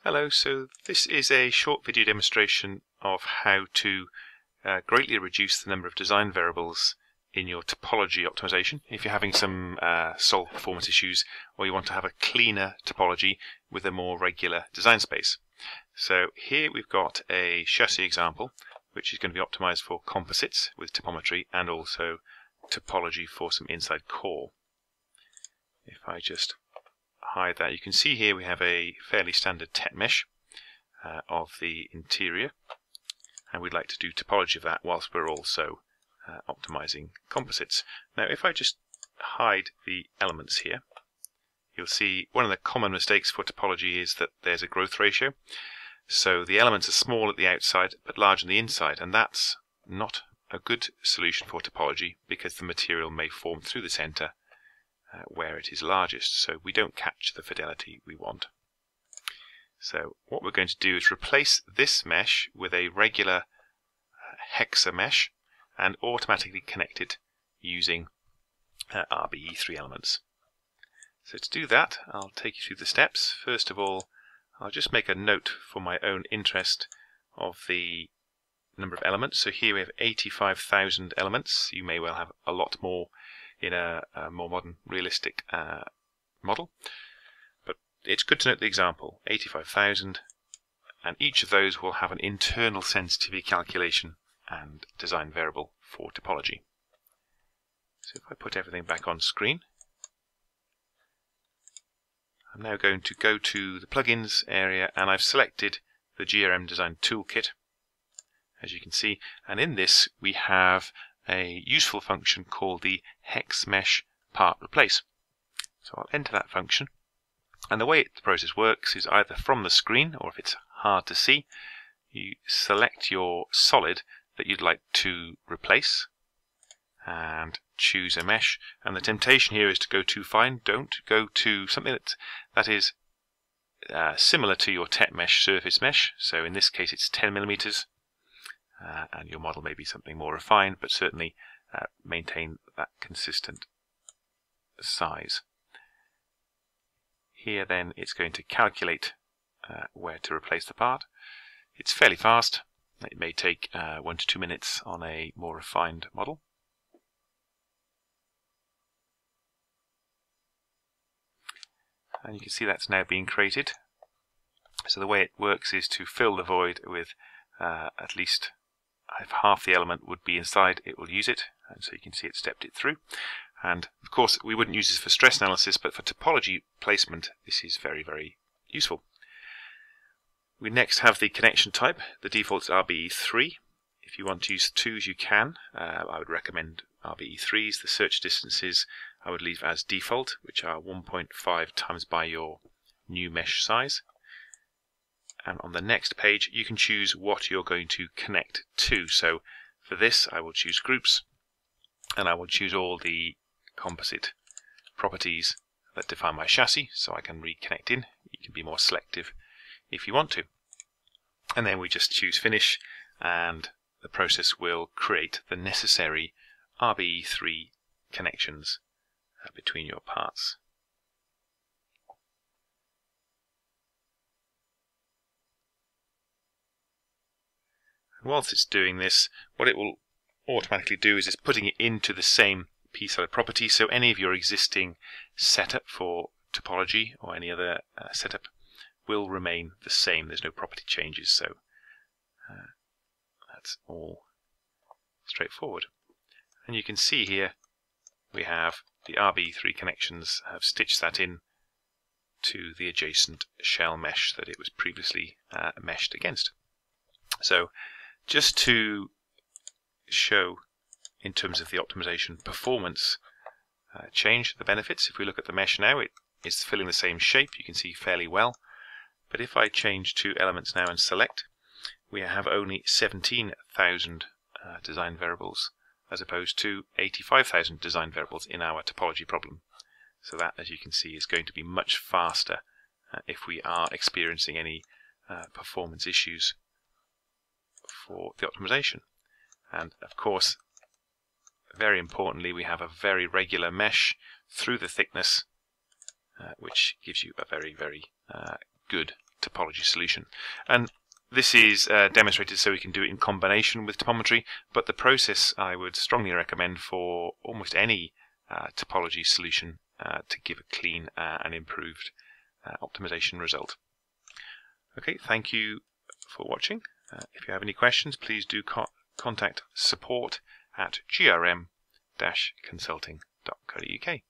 Hello, so this is a short video demonstration of how to greatly reduce the number of design variables in your topology optimization. If you're having some solid performance issues or you want to have a cleaner topology with a more regular design space. So here we've got a chassis example which is going to be optimized for composites with topometry and also topology for some inside core. If I just hide that, you can see here we have a fairly standard tetmesh of the interior, and we'd like to do topology of that whilst we're also optimizing composites. Now if I just hide the elements here, you'll see one of the common mistakes for topology is that there's a growth ratio. So the elements are small at the outside but large on the inside, and that's not a good solution for topology because the material may form through the center where it is largest, so we don't capture the fidelity we want. So what we're going to do is replace this mesh with a regular hexamesh and automatically connect it using RBE3 elements. So to do that, I'll take you through the steps. First of all, I'll just make a note for my own interest of the number of elements. So here we have 85,000 elements. You may well have a lot more in a more modern, realistic model. But it's good to note the example, 85,000, and each of those will have an internal sensitivity calculation and design variable for topology. So if I put everything back on screen, I'm now going to go to the plugins area, and I've selected the GRM Design Toolkit, as you can see, and in this we have a useful function called the Hexmesh part replace. So I'll enter that function, and the way the process works is either from the screen, or if it's hard to see, you select your solid that you'd like to replace and choose a mesh. And the temptation here is to go too fine. Don't go to something that is similar to your tetmesh surface mesh. So in this case it's 10mm. And your model may be something more refined, but certainly maintain that consistent size. Here then it's going to calculate where to replace the part. It's fairly fast. It may take 1 to 2 minutes on a more refined model. And you can see that's now being created. So the way it works is to fill the void with at least, if half the element would be inside, it will use it, and so you can see it stepped it through. And of course we wouldn't use this for stress analysis, but for topology placement this is very, very useful. We next have the connection type. The default is RBE3. If you want to use 2s you can. I would recommend RBE3s. The search distances I would leave as default, which are 1.5 times by your new mesh size. And on the next page you can choose what you're going to connect to. So for this I will choose groups, and I will choose all the composite properties that define my chassis, so I can reconnect in. You can be more selective if you want to. And then we just choose finish, and the process will create the necessary RBE3 connections between your parts. Whilst it's doing this, what it will automatically do is it's putting it into the same p-solid property, so any of your existing setup for topology or any other setup will remain the same. There's no property changes, so that's all straightforward. And you can see here we have the RB3 connections have stitched that in to the adjacent shell mesh that it was previously meshed against. So just to show in terms of the optimization performance change, the benefits, if we look at the mesh now, it is filling the same shape, you can see fairly well. But if I change to elements now and select, we have only 17,000 design variables as opposed to 85,000 design variables in our topology problem. So that, as you can see, is going to be much faster if we are experiencing any performance issues for the optimization. And of course, very importantly, we have a very regular mesh through the thickness, which gives you a very, very good topology solution. And this is demonstrated so we can do it in combination with topometry, but the process I would strongly recommend for almost any topology solution to give a clean and improved optimization result. Okay, thank you for watching. If you have any questions, please do contact support@grm-consulting.co.uk.